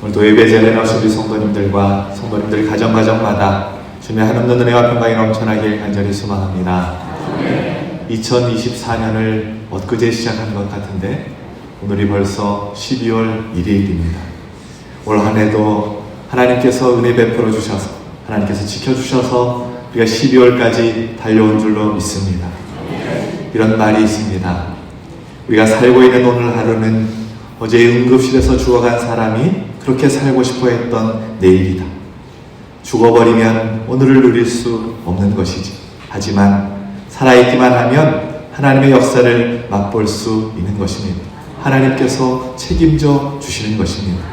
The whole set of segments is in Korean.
오늘도 예배 자리에 나오신 우리 성도님들과 성도님들 가정마다 주님의 한없는 은혜와 평강이 넘쳐나길 간절히 소망합니다. 2024년을 엊그제 시작한 것 같은데 오늘이 벌써 12월 1일입니다. 올 한 해도 하나님께서 은혜 베풀어 주셔서 하나님께서 지켜주셔서 우리가 12월까지 달려온 줄로 믿습니다. 이런 말이 있습니다. 우리가 살고 있는 오늘 하루는 어제 응급실에서 죽어간 사람이 그렇게 살고 싶어 했던 내일이다. 죽어버리면 오늘을 누릴 수 없는 것이지. 하지만 살아있기만 하면 하나님의 역사를 맛볼 수 있는 것입니다. 하나님께서 책임져 주시는 것입니다.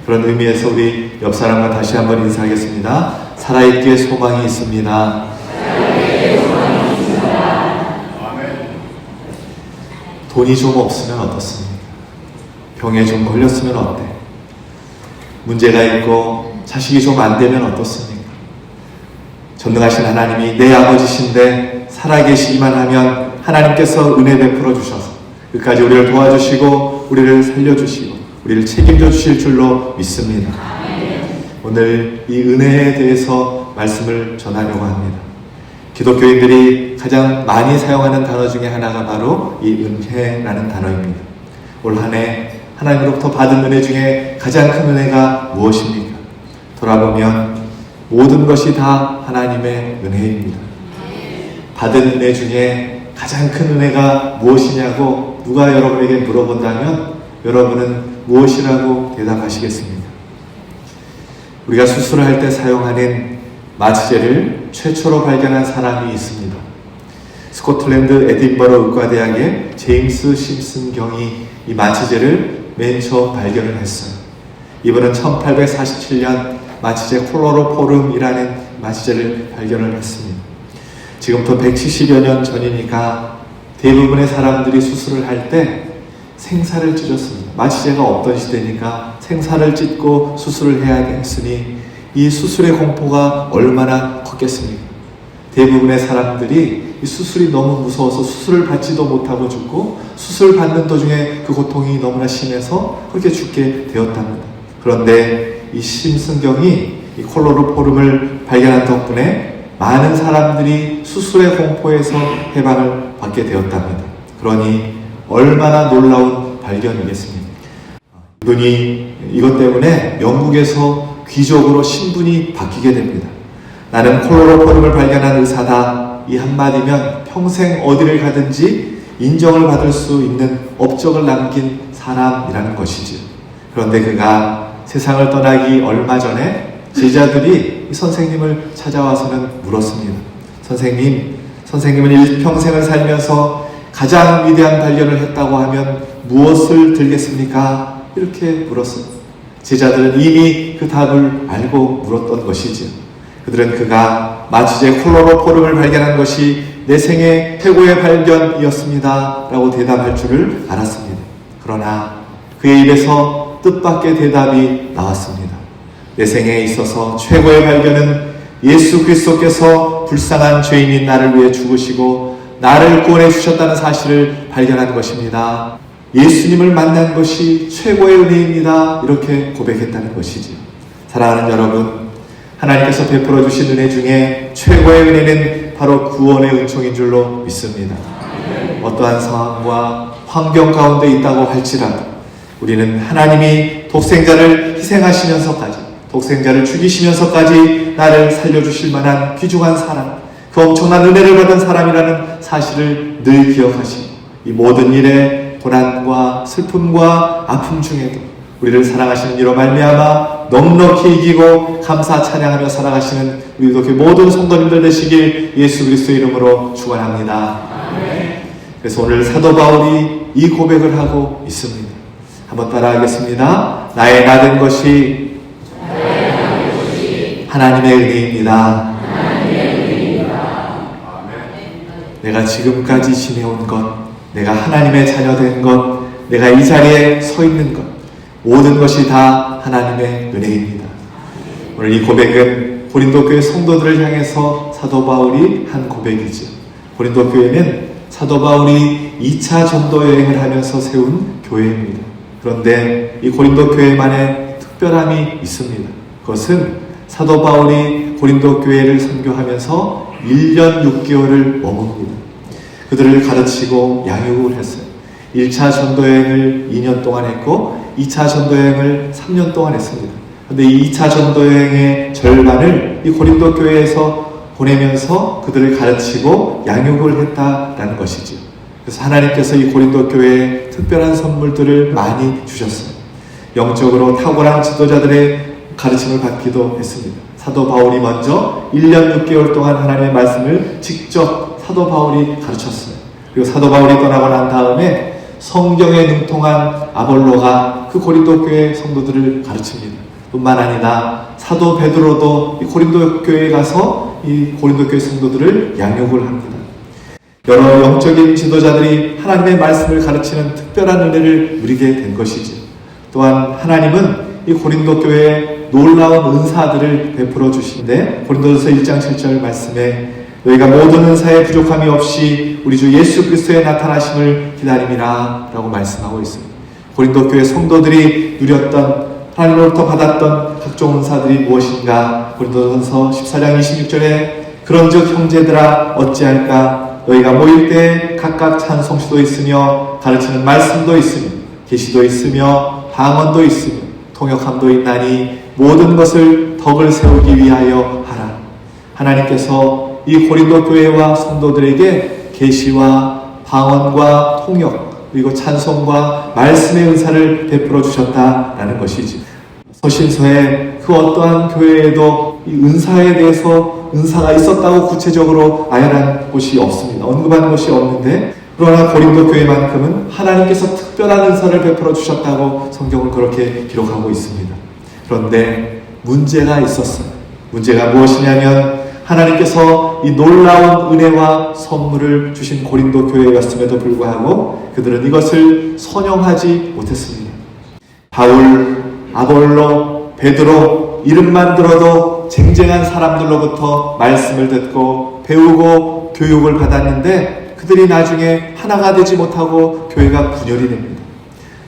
그런 의미에서 우리 옆 사람과 다시 한번 인사하겠습니다. 살아있기에 소망이 있습니다. 돈이 좀 없으면 어떻습니까? 병에 좀 걸렸으면 어때? 문제가 있고 자식이 좀 안 되면 어떻습니까? 전능하신 하나님이 내 아버지신데 살아계시기만 하면 하나님께서 은혜 베풀어 주셔서 끝까지 우리를 도와주시고 우리를 살려주시고 우리를 책임져 주실 줄로 믿습니다. 오늘 이 은혜에 대해서 말씀을 전하려고 합니다. 기독교인들이 가장 많이 사용하는 단어 중에 하나가 바로 이 은혜라는 단어입니다. 올 한 해 하나님으로부터 받은 은혜 중에 가장 큰 은혜가 무엇입니까? 돌아보면 모든 것이 다 하나님의 은혜입니다. 받은 은혜 중에 가장 큰 은혜가 무엇이냐고 누가 여러분에게 물어본다면 여러분은 무엇이라고 대답하시겠습니까? 우리가 수술을 할 때 사용하는 마취제를 최초로 발견한 사람이 있습니다. 스코틀랜드 에딘버러 의과대학의 제임스 심슨 경이 이 마취제를 맨 처음 발견을 했어요. 이분은 1847년 마취제 콜로로포름이라는 마취제를 발견을 했습니다. 지금부터 170여 년 전이니까 대부분의 사람들이 수술을 할 때 생사를 찢었습니다. 마취제가 없던 시대니까 생사를 찢고 수술을 해야 했으니 이 수술의 공포가 얼마나 컸겠습니까? 대부분의 사람들이 이 수술이 너무 무서워서 수술을 받지도 못하고 죽고 수술 받는 도중에 그 고통이 너무나 심해서 그렇게 죽게 되었답니다. 그런데 이 심슨경이 이 콜로로포름을 발견한 덕분에 많은 사람들이 수술의 공포에서 해방을 받게 되었답니다. 그러니 얼마나 놀라운 발견이겠습니까? 이분이 이것 때문에 영국에서 귀족으로 신분이 바뀌게 됩니다. 나는 콜로로포름을 발견한 의사다. 이 한마디면 평생 어디를 가든지 인정을 받을 수 있는 업적을 남긴 사람이라는 것이지요. 그런데 그가 세상을 떠나기 얼마 전에 제자들이 이 선생님을 찾아와서는 물었습니다. 선생님은 일평생을 살면서 가장 위대한 발견을 했다고 하면 무엇을 들겠습니까? 이렇게 물었습니다. 제자들은 이미 그 답을 알고 물었던 것이지요. 그들은 그가 마취제 콜로로포름을 발견한 것이 내 생애 최고의 발견이었습니다 라고 대답할 줄을 알았습니다. 그러나 그의 입에서 뜻밖의 대답이 나왔습니다. 내 생애에 있어서 최고의 발견은 예수 그리스도께서 불쌍한 죄인인 나를 위해 죽으시고 나를 구원해 주셨다는 사실을 발견한 것입니다. 예수님을 만난 것이 최고의 은혜입니다. 이렇게 고백했다는 것이지요. 사랑하는 여러분, 하나님께서 베풀어 주신 은혜 중에 최고의 은혜는 바로 구원의 은총인 줄로 믿습니다. 어떠한 상황과 환경 가운데 있다고 할지라도 우리는 하나님이 독생자를 희생하시면서까지 독생자를 죽이시면서까지 나를 살려주실 만한 귀중한 사람, 그 엄청난 은혜를 받은 사람이라는 사실을 늘 기억하시고 이 모든 일에 고난과 슬픔과 아픔 중에도 우리를 사랑하시는 이로 말미암아 넉넉히 이기고 감사 찬양하며 살아가시는 우리 기독교 모든 성도님들 되시길 예수 그리스도의 이름으로 축원합니다. 그래서 오늘 사도 바울이 이 고백을 하고 있습니다. 한번 따라하겠습니다. 나의 나된 것이 하나님의 은혜입니다. 내가 지금까지 지내온 것, 내가 하나님의 자녀된 것, 내가 이 자리에 서 있는 것, 모든 것이 다 하나님의 은혜입니다. 오늘 이 고백은 고린도 교회 성도들을 향해서 사도 바울이 한 고백이죠. 고린도 교회는 사도 바울이 2차 전도 여행을 하면서 세운 교회입니다. 그런데 이 고린도 교회만의 특별함이 있습니다. 그것은 사도 바울이 고린도 교회를 선교하면서 1년 6개월을 머뭅니다. 그들을 가르치고 양육을 했어요. 1차 전도여행을 2년 동안 했고 2차 전도여행을 3년 동안 했습니다. 그런데 이 2차 전도여행의 절반을 이 고린도 교회에서 보내면서 그들을 가르치고 양육을 했다라는 것이죠. 그래서 하나님께서 이 고린도 교회에 특별한 선물들을 많이 주셨어요. 영적으로 탁월한 지도자들의 가르침을 받기도 했습니다. 사도 바울이 먼저 1년 6개월 동안 하나님의 말씀을 직접 사도 바울이 가르쳤어요. 그리고 사도 바울이 떠나고 난 다음에 성경에 능통한 아볼로가 그 고린도 교회 성도들을 가르칩니다. 뿐만 아니라 사도 베드로도 이 고린도 교회에 가서 이 고린도 교회 성도들을 양육을 합니다. 여러 영적인 지도자들이 하나님의 말씀을 가르치는 특별한 은혜를 누리게 된 것이죠. 또한 하나님은 이 고린도 교회에 놀라운 은사들을 베풀어 주시는데 고린도전서 1장 7절 말씀에 너희가 모든 은사에 부족함이 없이 우리 주 예수 그리스도의 나타나심을 기다림이라 라고 말씀하고 있습니다. 고린도 교회 성도들이 누렸던 하나님으로부터 받았던 각종 은사들이 무엇인가? 고린도전서 14장 26절에 그런즉 형제들아 어찌할까? 너희가 모일 때 각각 찬송시도 있으며 가르치는 말씀도 있으며 계시도 있으며 방언도 있으며 통역함도 있나니 모든 것을 덕을 세우기 위하여 하라. 하나님께서 이 고린도 교회와 성도들에게 계시와 방언과 통역 그리고 찬송과 말씀의 은사를 베풀어 주셨다라는 것이지. 서신서에 그 어떠한 교회에도 이 은사에 대해서 은사가 있었다고 구체적으로 아연한 곳이 없습니다. 언급한 곳이 없는데 그러나 고린도 교회만큼은 하나님께서 특별한 은사를 베풀어 주셨다고 성경은 그렇게 기록하고 있습니다. 그런데 문제가 있었어요. 문제가 무엇이냐면 하나님께서 이 놀라운 은혜와 선물을 주신 고린도 교회였음에도 불구하고 그들은 이것을 선용하지 못했습니다. 바울, 아볼로, 베드로 이름만 들어도 쟁쟁한 사람들로부터 말씀을 듣고 배우고 교육을 받았는데 그들이 나중에 하나가 되지 못하고 교회가 분열이 됩니다.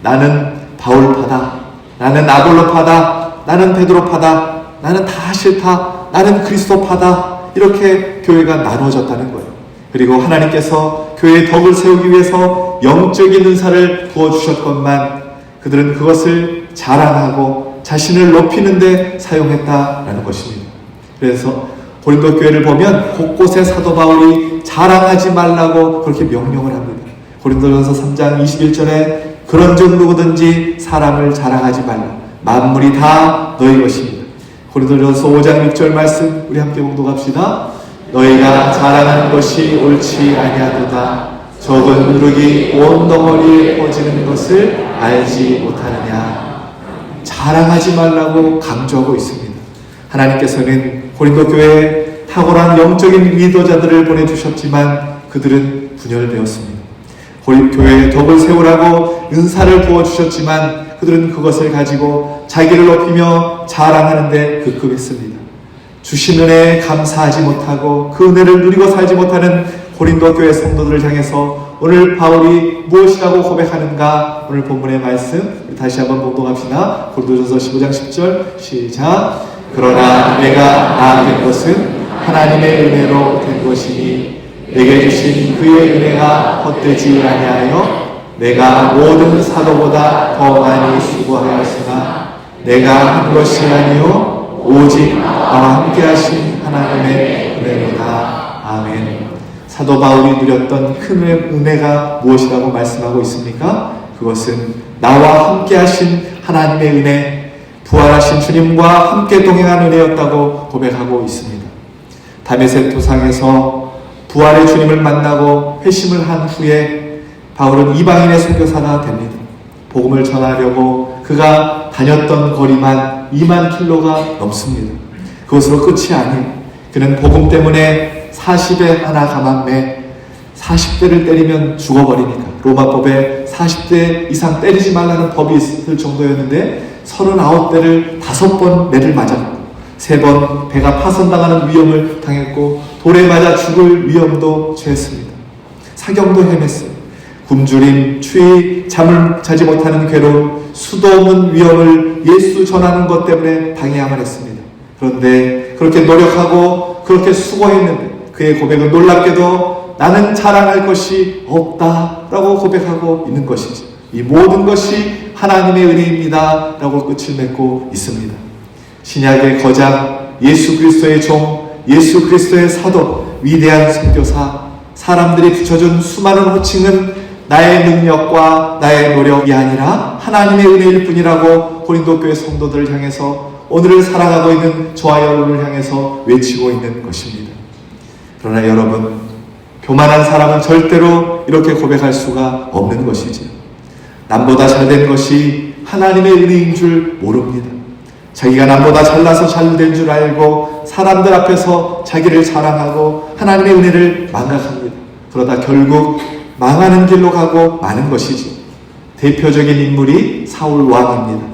나는 바울파다, 나는 아볼로파다, 나는 베드로파다, 나는 다 싫다, 나는 그리스도파다 이렇게 교회가 나눠졌다는 거예요. 그리고 하나님께서 교회의 덕을 세우기 위해서 영적인 은사를 부어주셨건만 그들은 그것을 자랑하고 자신을 높이는 데 사용했다라는 것입니다. 그래서 고린도 교회를 보면 곳곳에 사도 바울이 자랑하지 말라고 그렇게 명령을 합니다. 고린도전서 3장 21절에 그런즉 누구든지 사람을 자랑하지 말라. 만물이 다 너희 것입니다. 고린도전서 5장 6절 말씀 우리 함께 봉독합시다. 너희가 자랑하는 것이 옳지 아니하도다. 적은 누룩이 온 덩어리에 퍼지는 것을 알지 못하느냐. 자랑하지 말라고 강조하고 있습니다. 하나님께서는 고린도 교회에 탁월한 영적인 리더자들을 보내주셨지만 그들은 분열되었습니다. 교회에 덕을 세우라고 은사를 부어주셨지만 그들은 그것을 가지고 자기를 높이며 자랑하는데 급급했습니다. 주신 은혜에 감사하지 못하고 그 은혜를 누리고 살지 못하는 고린도 교회 성도들을 향해서 오늘 바울이 무엇이라고 고백하는가? 오늘 본문의 말씀 다시 한번 봉독합시다. 고린도전서 15장 10절 시작. 그러나 내가 나아간 것은 하나님의 은혜로 된 것이니 내게 주신 그의 은혜가 헛되지 아니하여 내가 모든 사도보다 더 많이 수고하였으나 내가 한 것이 아니요 오직 나와 함께 하신 하나님의 은혜로다. 아멘. 사도 바울이 누렸던 큰 은혜가 무엇이라고 말씀하고 있습니까? 그것은 나와 함께 하신 하나님의 은혜, 부활하신 주님과 함께 동행한 은혜였다고 고백하고 있습니다. 다메섹 도상에서 부활의 주님을 만나고 회심을 한 후에 바울은 이방인의 선교사가 됩니다. 복음을 전하려고 그가 다녔던 거리만 2만 킬로가 넘습니다. 그것으로 끝이 아니에요. 그는 복음 때문에 40에 하나 감암매 40대를 때리면 죽어버리니까 로마법에 40대 이상 때리지 말라는 법이 있을 정도였는데 39대를 5번 매를 맞았고 3번 배가 파손당하는 위험을 당했고 돌에 맞아 죽을 위험도 처했습니다. 사경도 헤맸어요. 굶주림, 추위, 잠을 자지 못하는 괴로움, 수도 없는 위험을 예수 전하는 것 때문에 당해야만 했습니다. 그런데 그렇게 노력하고 그렇게 수고했는데 그의 고백은 놀랍게도 나는 자랑할 것이 없다라고 고백하고 있는 것이지. 이 모든 것이 하나님의 은혜입니다 라고 끝을 맺고 있습니다. 신약의 거장, 예수 그리스도의 종, 예수 그리스도의 사도, 위대한 선교사, 사람들이 붙여준 수많은 호칭은 나의 능력과 나의 노력이 아니라 하나님의 은혜일 뿐이라고 고린도 교회 성도들을 향해서, 오늘을 살아가고 있는 저와 여러분을 향해서 외치고 있는 것입니다. 그러나 여러분, 교만한 사람은 절대로 이렇게 고백할 수가 없는 것이지요. 남보다 잘된 것이 하나님의 은혜인 줄 모릅니다. 자기가 남보다 잘나서 잘된 줄 알고 사람들 앞에서 자기를 자랑하고 하나님의 은혜를 망각합니다. 그러다 결국 망하는 길로 가고 마는 것이지. 대표적인 인물이 사울 왕입니다.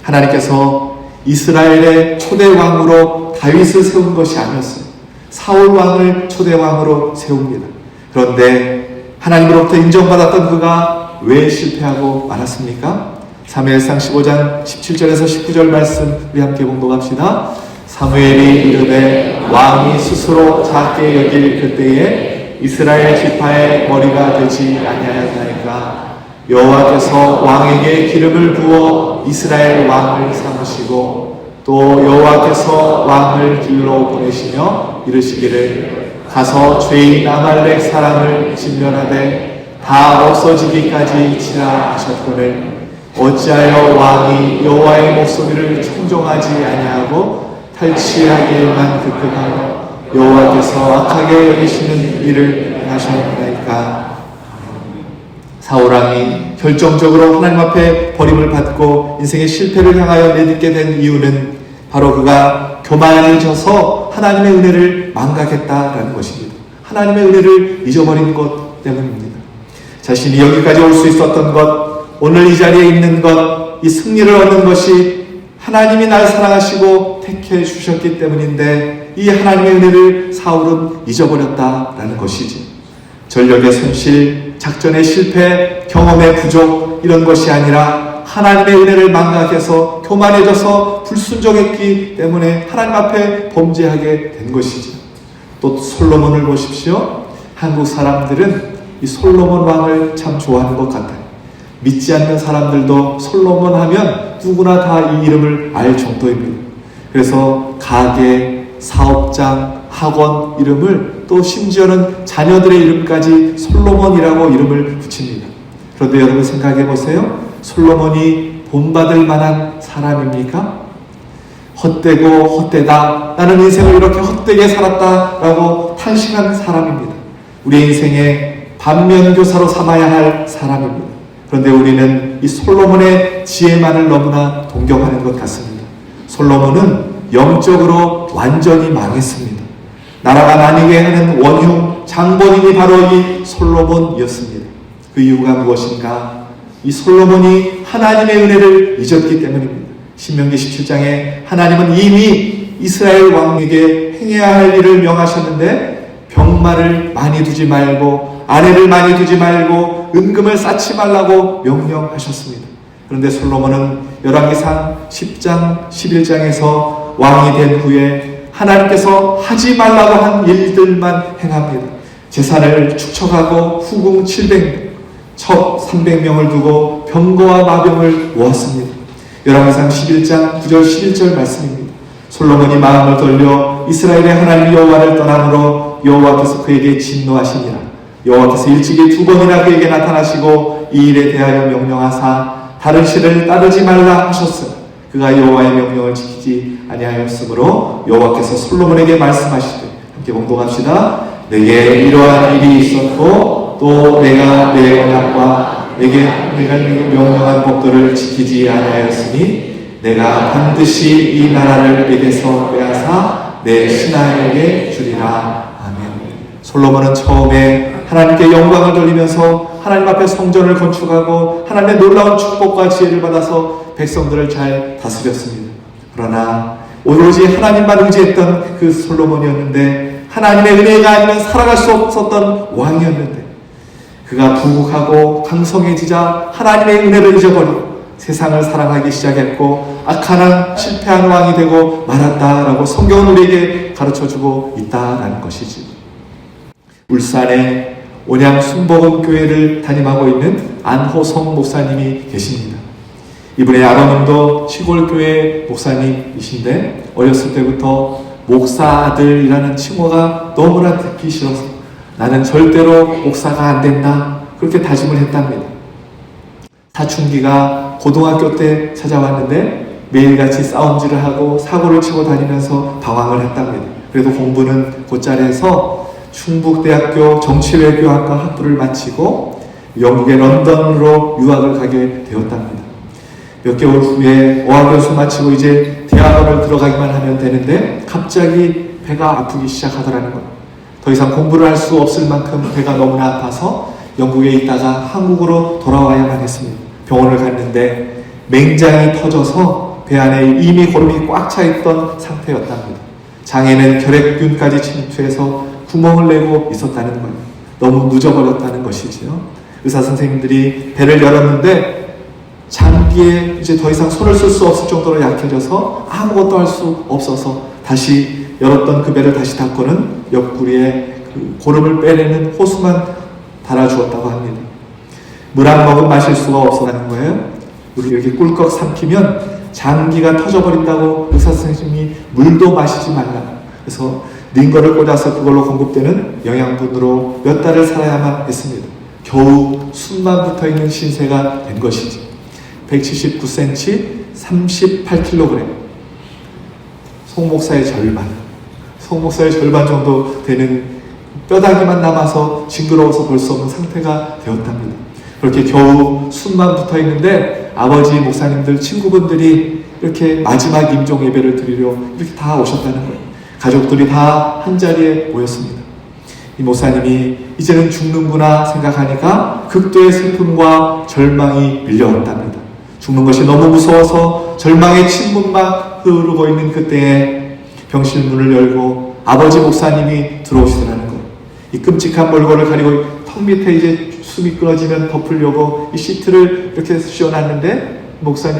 하나님께서 이스라엘의 초대 왕으로 다윗을 세운 것이 아니었어요. 사울 왕을 초대 왕으로 세웁니다. 그런데 하나님으로부터 인정받았던 그가 왜 실패하고 말았습니까? 사무엘상 15장 17절에서 19절 말씀 우리 함께 봉독합시다. 사무엘이 이르되 왕이 스스로 작게 여길 그때에 이스라엘 지파의 머리가 되지 아니하였나이까. 여호와께서 왕에게 기름을 부어 이스라엘 왕을 삼으시고 또 여호와께서 왕을 길로 보내시며 이르시기를 가서 죄인 아말렉 사람을 진멸하되 다 없어지기까지 치라 하셨거늘 어찌하여 왕이 여호와의 목소리를 청종하지 아니하고 탈취하기만 급급하며 여호와께서 악하게 여기시는 일을 하셨나이까. 사울왕이 결정적으로 하나님 앞에 버림을 받고 인생의 실패를 향하여 내딛게 된 이유는 바로 그가 교만해져서 하나님의 은혜를 망각했다라는 것입니다. 하나님의 은혜를 잊어버린 것 때문입니다. 자신이 여기까지 올 수 있었던 것, 오늘 이 자리에 있는 것, 이 승리를 얻는 것이 하나님이 날 사랑하시고 택해 주셨기 때문인데 이 하나님의 은혜를 사울은 잊어버렸다라는 것이지. 전력의 손실, 작전의 실패, 경험의 부족 이런 것이 아니라 하나님의 은혜를 망각해서 교만해져서 불순종했기 때문에 하나님 앞에 범죄하게 된 것이죠. 또 솔로몬을 보십시오. 한국 사람들은 이 솔로몬 왕을 참 좋아하는 것 같아요. 믿지 않는 사람들도 솔로몬 하면 누구나 다 이 이름을 알 정도입니다. 그래서 가게, 사업장, 학원 이름을 또 심지어는 자녀들의 이름까지 솔로몬이라고 이름을 붙입니다. 그런데 여러분 생각해 보세요. 솔로몬이 본받을 만한 사람입니까? 헛되고 헛되다. 나는 인생을 이렇게 헛되게 살았다라고 탄식한 사람입니다. 우리의 인생의 반면교사로 삼아야 할 사람입니다. 그런데 우리는 이 솔로몬의 지혜만을 너무나 동경하는 것 같습니다. 솔로몬은 영적으로 완전히 망했습니다. 나라가 나뉘게 하는 원흉, 장본인이 바로 이 솔로몬이었습니다. 그 이유가 무엇인가? 이 솔로몬이 하나님의 은혜를 잊었기 때문입니다. 신명기 17장에 하나님은 이미 이스라엘 왕에게 행해야 할 일을 명하셨는데 병마를 많이 두지 말고 아내를 많이 두지 말고 은금을 쌓지 말라고 명령하셨습니다. 그런데 솔로몬은 열왕기상 10장 11장에서 왕이 된 후에 하나님께서 하지 말라고 한 일들만 행합니다. 제사를 축척하고 후궁 700명, 첩 300명을 두고 병거와 마병을 모았습니다. 열왕기상 11장 9절 11절 말씀입니다. 솔로몬이 마음을 돌려 이스라엘의 하나님 여호와를 떠남으로 여호와께서 그에게 진노하시니라. 여호와께서 일찍이 2번이나 그에게 나타나시고 이 일에 대하여 명령하사 다른 신을 따르지 말라 하셨으나 그가 여호와의 명령을 지키지 아니하였으므로 여호와께서 솔로몬에게 말씀하시되 함께 봉독합시다. 내게 이러한 일이 있었고 또 내가 내 언약과 내가 내게 명령한 법도를 지키지 아니하였으니 내가 반드시 이 나라를 내게서 빼앗아 내 신하에게 주리라. 아멘. 솔로몬은 처음에 하나님께 영광을 돌리면서 하나님 앞에 성전을 건축하고 하나님의 놀라운 축복과 지혜를 받아서 백성들을 잘 다스렸습니다. 그러나 오로지 하나님만 의지했던 그 솔로몬이었는데 하나님의 은혜가 아니면 살아갈 수 없었던 왕이었는데 그가 부국하고 강성해지자 하나님의 은혜를 잊어버리고 세상을 사랑하기 시작했고 악한 실패한 왕이 되고 말았다라고 성경은 우리에게 가르쳐주고 있다라는 것이지. 울산에 온양 순복음교회를 담임하고 있는 안호성 목사님이 계십니다. 이분의 아버님도 시골교회 목사님이신데 어렸을 때부터 목사 아들이라는 칭호가 너무나 듣기 싫어서 나는 절대로 목사가 안 된다 그렇게 다짐을 했답니다. 사춘기가 고등학교 때 찾아왔는데 매일같이 싸움질을 하고 사고를 치고 다니면서 방황을 했답니다. 그래도 공부는 곧잘 해서 충북대학교 정치외교학과 학부를 마치고 영국의 런던으로 유학을 가게 되었답니다. 몇 개월 후에 어학연수 마치고 이제 대학원을 들어가기만 하면 되는데 갑자기 배가 아프기 시작하더라는 거예요. 더 이상 공부를 할 수 없을 만큼 배가 너무나 아파서 영국에 있다가 한국으로 돌아와야만 했습니다. 병원을 갔는데 맹장이 터져서 배 안에 이미 고름이 꽉 차 있던 상태였답니다. 장에는 결핵균까지 침투해서 구멍을 내고 있었다는 거예요. 너무 늦어버렸다는 것이지요. 의사 선생님들이 배를 열었는데 장기에 이제 더 이상 손을 쓸 수 없을 정도로 약해져서 아무것도 할 수 없어서 다시 열었던 그 배를 다시 닫고는 옆구리에 그 고름을 빼내는 호수만 달아주었다고 합니다. 물 한 모금 마실 수가 없었다는 거예요. 물을 이렇게 꿀꺽 삼키면 장기가 터져버린다고 의사 선생님이 물도 마시지 말라. 그래서 링거를 꽂아서 그걸로 공급되는 영양분으로 몇 달을 살아야만 했습니다. 겨우 숨만 붙어있는 신세가 된 것이지. 179cm, 38kg. 송 목사의 절반. 송 목사의 절반 정도 되는 뼈다귀만 남아서 징그러워서 볼 수 없는 상태가 되었답니다. 그렇게 겨우 숨만 붙어 있는데 아버지 목사님들, 친구분들이 이렇게 마지막 임종 예배를 드리려 이렇게 다 오셨다는 거예요. 가족들이 다 한자리에 모였습니다. 이 목사님이 이제는 죽는구나 생각하니까 극도의 슬픔과 절망이 밀려왔답니다. 죽는 것이 너무 무서워서 절망의 침문만 흐르고 있는 그때에 병실 문을 열고 아버지 목사님이 들어오시더라는 거예요. 이 끔찍한 몰골을 가리고 턱 밑에 이제 숨이 끊어지면 덮으려고 이 시트를 이렇게 씌워놨는데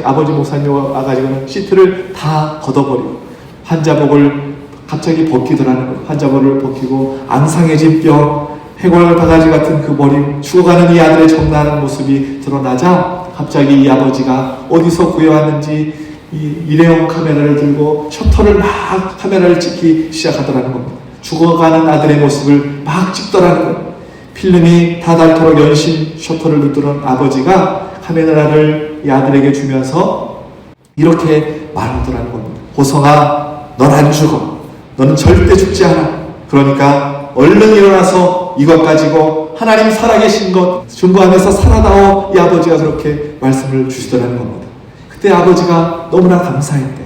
아버지 목사님 와가지고는 시트를 다 걷어버리고 환자복을 갑자기 벗기더라는 거예요. 환자복을 벗기고 앙상해진 뼈, 해골 바가지 같은 그 머리, 죽어가는 이 아들의 정나는 모습이 드러나자 갑자기 이 아버지가 어디서 구해왔는지 이 일회용 카메라를 들고 셔터를 막 카메라를 찍기 시작하더라는 겁니다. 죽어가는 아들의 모습을 막 찍더라는 거예요. 필름이 다 닳도록 연신 셔터를 누르던 아버지가 카메라를 이 아들에게 주면서 이렇게 말하더라는 겁니다. 호성아, 넌 안 죽어. 너는 절대 죽지 않아. 그러니까 얼른 일어나서 이것 가지고 하나님 살아계신 것 증거하면서 살아다오. 이 아버지가 그렇게 말씀을 주시더라는 겁니다. 그때 아버지가 너무나 감사했대.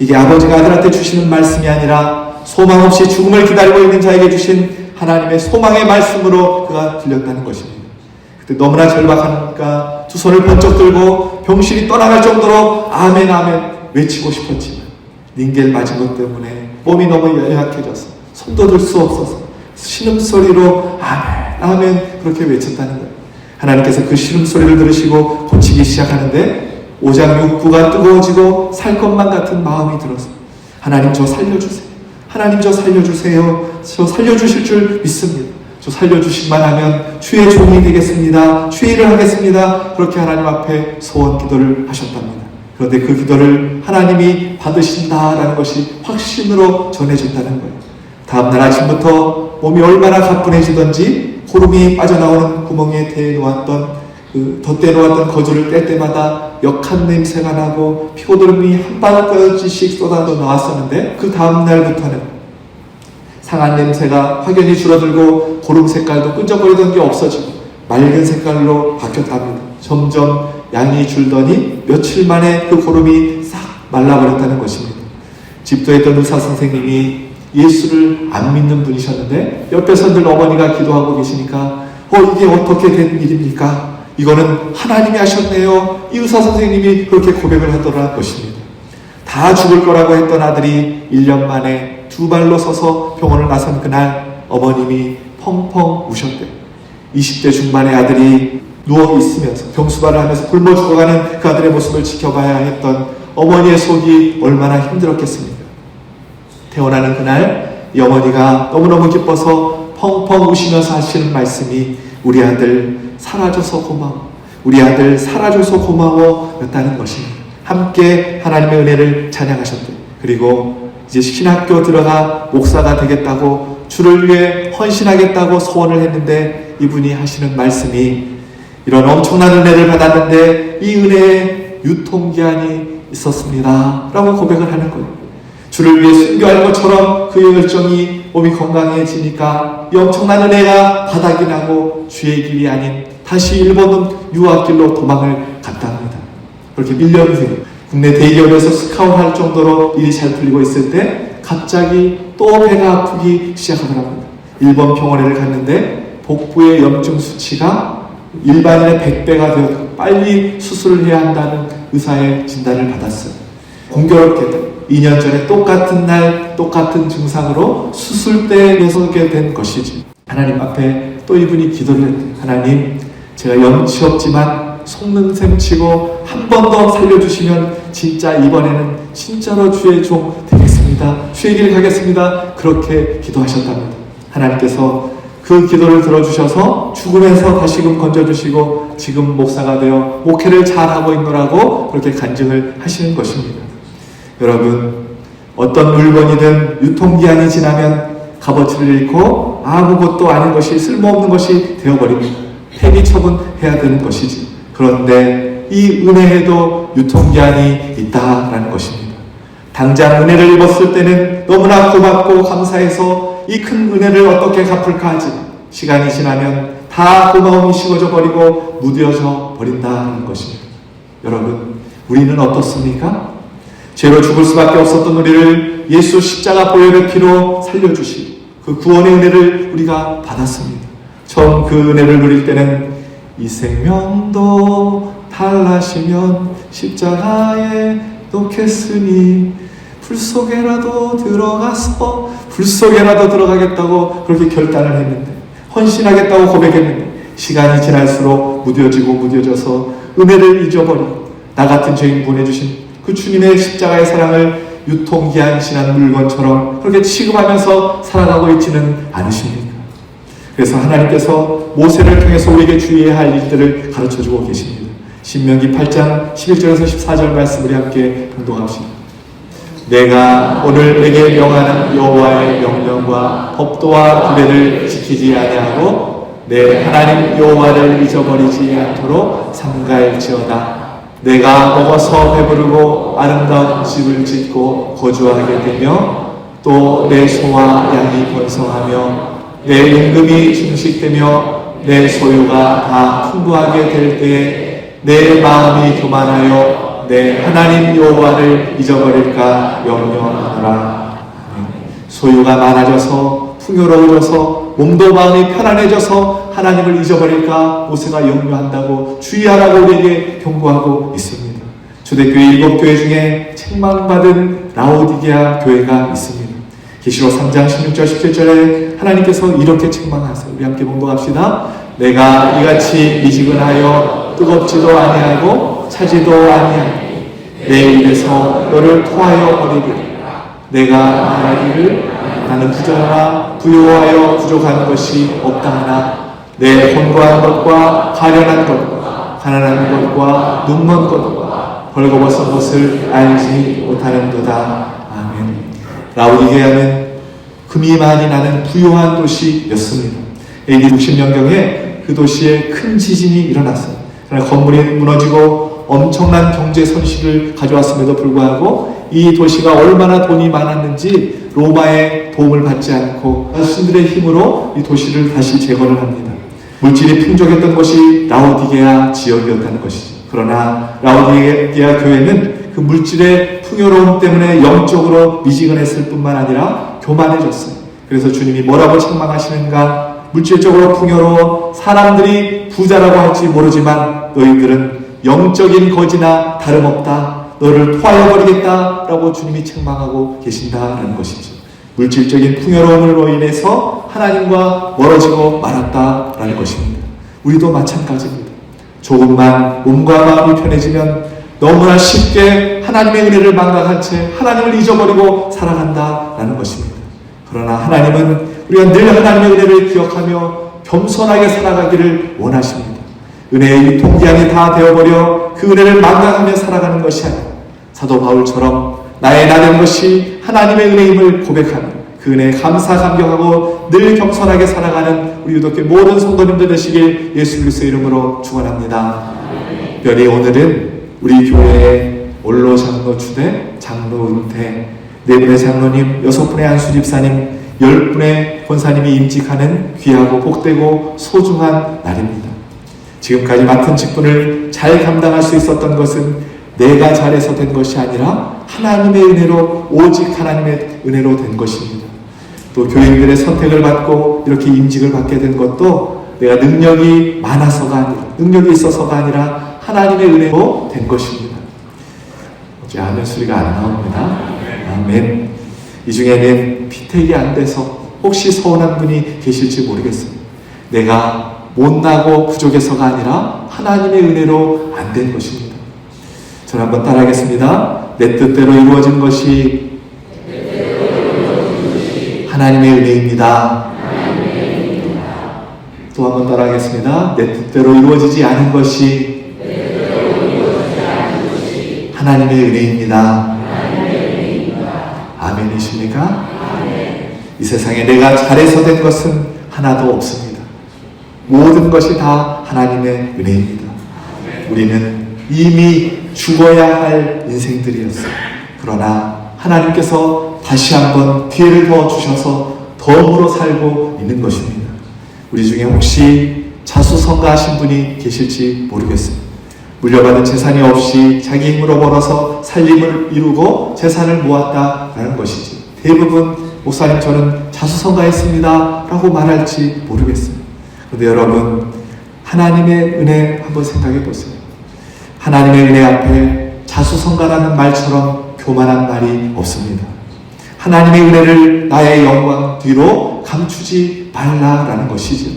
이게 아버지가 아들한테 주시는 말씀이 아니라 소망 없이 죽음을 기다리고 있는 자에게 주신 하나님의 소망의 말씀으로 그가 들렸다는 것입니다. 그때 너무나 절박하니까 두 손을 번쩍 들고 병실이 떠나갈 정도로 아멘 아멘 외치고 싶었지만 닌겔 맞은 것 때문에 몸이 너무 연약해져서 손도 들 수 없어서 신음소리로 아멘 아멘 그렇게 외쳤다는 거예요. 하나님께서 그 신음소리를 들으시고 고치기 시작하는데 오장육부가 뜨거워지고 살 것만 같은 마음이 들어서 하나님 저 살려주세요. 하나님 저 살려주세요. 저 살려주실 줄 믿습니다. 저 살려주실만 하면 주의 종이 되겠습니다. 주의 일을 하겠습니다. 그렇게 하나님 앞에 소원 기도를 하셨답니다. 그런데 그 기도를 하나님이 받으신다라는 것이 확신으로 전해졌다는 거예요. 다음날 아침부터 몸이 얼마나 가뿐해지던지 고름이 빠져나오는 구멍에 덧대놓았던 거즈를 뗄 때마다 역한 냄새가 나고 피고드름이 한 바가지씩 쏟아져 나왔었는데 그 다음날부터는 상한 냄새가 확연히 줄어들고 고름 색깔도 끈적거리던 게 없어지고 맑은 색깔로 바뀌었답니다. 점점 양이 줄더니 며칠 만에 그 고름이 싹 말라버렸다는 것입니다. 집도에 있던 의사 선생님이 예수를 안 믿는 분이셨는데 옆에서 늘 어머니가 기도하고 계시니까 이게 어떻게 된 일입니까? 이거는 하나님이 하셨네요. 이 의사 선생님이 그렇게 고백을 하더라는 것입니다. 다 죽을 거라고 했던 아들이 1년 만에 두 발로 서서 병원을 나선 그날 어머님이 펑펑 우셨대요. 20대 중반의 아들이 누워 있으면서 병수발을 하면서 굶어 죽어가는 그 아들의 모습을 지켜봐야 했던 어머니의 속이 얼마나 힘들었겠습니까? 태어나는 그날 이 어머니가 너무너무 기뻐서 펑펑 우시면서 하시는 말씀이 우리 아들 살아줘서 고마워, 우리 아들 살아줘서 고마워 였다는 것입니다. 함께 하나님의 은혜를 찬양하셨대. 그리고 이제 신학교 들어가 목사가 되겠다고 주를 위해 헌신하겠다고 소원을 했는데 이분이 하시는 말씀이 이런 엄청난 은혜를 받았는데 이 은혜에 유통기한이 있었습니다 라고 고백을 하는 거예요. 주를 위해 순교할 것처럼 그의 열정이 몸이 건강해지니까 이 엄청난 은혜가 바닥이 나고 주의 길이 아닌 다시 일본 유학길로 도망을 갔다 합니다. 그렇게 밀려드세요. 국내 대기업에서 스카웃할 정도로 일이 잘 풀리고 있을 때 갑자기 또 배가 아프기 시작하더랍니다. 일본 병원에 갔는데 복부의 염증 수치가 일반인의 100배가 되어 빨리 수술을 해야 한다는 의사의 진단을 받았어요. 공교롭게도 2년 전에 똑같은 날 똑같은 증상으로 수술대에 서게 된 것이지. 하나님 앞에 또 이분이 기도를 했대요. 하나님, 제가 염치 없지만 속는 셈 치고 한 번 더 살려주시면 진짜 이번에는 진짜로 주의 종 되겠습니다. 주의 길 가겠습니다. 그렇게 기도하셨답니다. 하나님께서 그 기도를 들어주셔서 죽음에서 다시금 건져주시고 지금 목사가 되어 목회를 잘하고 있노라고 그렇게 간증을 하시는 것입니다. 여러분, 어떤 물건이든 유통기한이 지나면 값어치를 잃고 아무것도 아닌 것이, 쓸모없는 것이 되어버립니다. 폐기 처분해야 되는 것이지. 그런데 이 은혜에도 유통기한이 있다라는 것입니다. 당장 은혜를 입었을 때는 너무나 고맙고 감사해서 이 큰 은혜를 어떻게 갚을까 하지, 시간이 지나면 다 고마움이 식어져 버리고 무뎌져 버린다는 것입니다. 여러분, 우리는 어떻습니까? 죄로 죽을 수밖에 없었던 우리를 예수 십자가 보혈의 피로 살려주시고 그 구원의 은혜를 우리가 받았습니다. 처음 그 은혜를 누릴 때는 이 생명도 달라시면 십자가에 놓겠으니 불속에라도 들어가겠다고 그렇게 결단을 했는데, 헌신하겠다고 고백했는데 시간이 지날수록 무뎌져서 은혜를 잊어버리고 나 같은 죄인 보내주신 그 주님의 십자가의 사랑을 유통기한 지난 물건처럼 그렇게 취급하면서 살아가고 있지는 않으십니까? 그래서 하나님께서 모세를 통해서 우리에게 주의해야 할 일들을 가르쳐주고 계십니다. 신명기 8장 11절에서 14절 말씀 우리 함께 봉독합시다. 내가 오늘 내게 명하는 여호와의 명령과 법도와 규례를 지키지 아니하고 내 하나님 여호와를 잊어버리지 않도록 삼가할지어다. 내가 먹어서 배부르고 아름다운 집을 짓고 거주하게 되며 또 내 소와 양이 번성하며 내 임금이 증식되며 내 소유가 다 풍부하게 될 때에 내 마음이 교만하여 내 하나님 여호와를 잊어버릴까 염려하노라. 소유가 많아져서 풍요로워져서 몸도 마음이 편안해져서 하나님을 잊어버릴까 모세가 염려한다고 주의하라고 우리에게 경고하고 있습니다. 초대교회 7교회 중에 책망받은 라오디게아 교회가 있습니다. 계시록 3장 16절 17절에 하나님께서 이렇게 책망하세요. 우리 함께 봉독합시다. 내가 이같이 미지근하여 뜨겁지도 아니하고 차지도 아니하니 내 입에서 너를 토하여 버리리라. 내가 말하기를 나는 부자라 부요하여 부족한 것이 없다 하나 내 혼과한 것과 가련한 것과 가난한 것과 눈먼 것과 벌거벗은 것을 알지 못하는도다. 아멘. 라오디게아는 금이 많이 나는 부요한 도시였습니다. AD 60년경에 그 도시에 큰 지진이 일어났어요. 그러나 건물이 무너지고 엄청난 경제 손실을 가져왔음에도 불구하고 이 도시가 얼마나 돈이 많았는지 로마의 도움을 받지 않고 자신들의 힘으로 이 도시를 다시 재건을 합니다. 물질이 풍족했던 것이 라오디게아 지역이었다는 것이죠. 그러나 라오디게아 교회는 그 물질의 풍요로움 때문에 영적으로 미지근했을 뿐만 아니라 교만해졌어요. 그래서 주님이 뭐라고 책망하시는가? 물질적으로 풍요로워 사람들이 부자라고 할지 모르지만 너희들은 영적인 거지나 다름없다. 너를 토하여 버리겠다 라고 주님이 책망하고 계신다는 것이죠. 물질적인 풍요로움으로 인해서 하나님과 멀어지고 말았다라는 것입니다. 우리도 마찬가지입니다. 조금만 몸과 마음이 편해지면 너무나 쉽게 하나님의 은혜를 망각한 채 하나님을 잊어버리고 살아간다라는 것입니다. 그러나 하나님은 우리가 늘 하나님의 은혜를 기억하며 겸손하게 살아가기를 원하십니다. 은혜의 유통기한이 다 되어버려 그 은혜를 망각하며 살아가는 것이 아니라 사도 바울처럼 나의 나된 것이 하나님의 은혜임을 고백하며 그 은혜에 감사 감격하고 늘 겸손하게 살아가는 우리 유독교 모든 성도님들 되시길 예수 그리스도의 이름으로 축원합니다. 특별히 오늘은 우리 교회의 원로 장로 추대, 장로 은퇴, 4분의 장로님, 6분의 안수 집사님, 10분의 권사님이 임직하는 귀하고 복되고 소중한 날입니다. 지금까지 맡은 직분을 잘 감당할 수 있었던 것은 내가 잘해서 된 것이 아니라 하나님의 은혜로, 오직 하나님의 은혜로 된 것입니다. 또 교인들의 선택을 받고 이렇게 임직을 받게 된 것도 내가 능력이 많아서가 아니라, 능력이 있어서가 아니라 하나님의 은혜로 된 것입니다. 어째 아멘 소리가 안 나옵니다. 아멘. 이 중에는 피택이 안 돼서 혹시 서운한 분이 계실지 모르겠습니다. 내가 못나고 부족해서가 아니라 하나님의 은혜로 안 된 것입니다. 저는 한번 따라하겠습니다. 내 뜻대로 이루어진 것이 하나님의 은혜입니다. 또 한번 따라하겠습니다. 내 뜻대로 이루어지지 않은 것이 하나님의 은혜입니다. 아멘이십니까? 이 세상에 내가 잘해서 된 것은 하나도 없습니다. 모든 것이 다 하나님의 은혜입니다. 우리는 이미 죽어야 할 인생들이었어요. 그러나 하나님께서 다시 한번 기회를 더 주셔서 덤으로 살고 있는 것입니다. 우리 중에 혹시 자수성가하신 분이 계실지 모르겠습니다. 물려받은 재산이 없이 자기 힘으로 벌어서 살림을 이루고 재산을 모았다라는 것이지, 대부분 목사님 저는 자수성가했습니다 라고 말할지 모르겠습니다. 그런데 여러분, 하나님의 은혜 한번 생각해 보세요. 하나님의 은혜 앞에 자수성가라는 말처럼 교만한 말이 없습니다. 하나님의 은혜를 나의 영광 뒤로 감추지 말라라는 것이죠.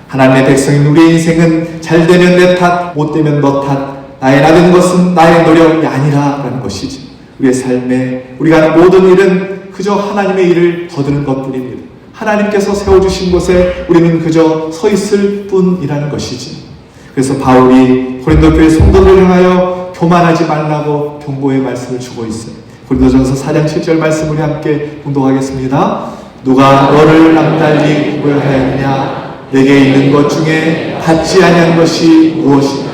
하나님의 백성인 우리의 인생은 잘 되면 내 탓, 못 되면 너 탓, 나의 나된 것은 나의 노력이 아니라라는 것이죠. 우리의 삶에 우리가 하는 모든 일은 그저 하나님의 일을 거두는 것뿐입니다. 하나님께서 세워주신 곳에 우리는 그저 서 있을 뿐이라는 것이죠. 그래서 바울이 고린도 교회 성도들을 향하여 교만하지 말라고 경고의 말씀을 주고 있어요. 고린도전서 4장 7절 말씀을 함께 봉독하겠습니다. 누가 너를 남달리 구별하였느냐? 내게 있는 것 중에 받지 아니한 것이 무엇이냐?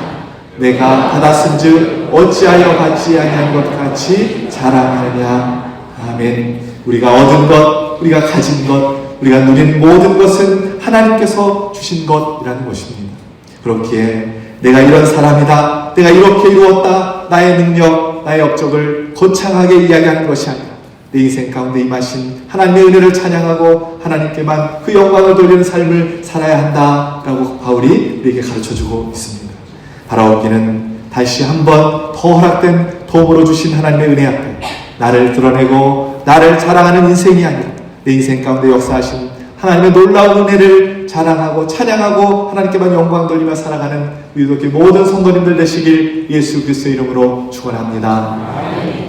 내가 받았은즉 어찌하여 받지 아니한 것 같이 자랑하느냐? 아멘. 우리가 얻은 것, 우리가 가진 것, 우리가 누린 모든 것은 하나님께서 주신 것이라는 것입니다. 그렇기에 내가 이런 사람이다, 내가 이렇게 이루었다, 나의 능력, 나의 업적을 거창하게 이야기하는 것이 아니라 내 인생 가운데 임하신 하나님의 은혜를 찬양하고 하나님께만 그 영광을 돌리는 삶을 살아야 한다라고 바울이 우리에게 가르쳐주고 있습니다. 바라옵기는 다시 한번 더 허락된 도움으로 주신 하나님의 은혜 앞에 나를 드러내고 나를 자랑하는 인생이 아니라 내 인생 가운데 역사하신 하나님의 놀라운 은혜를 자랑하고 찬양하고 하나님께만 영광 돌리며 살아가는 우리 모든 성도님들 되시길 예수 그리스도의 이름으로 축원합니다.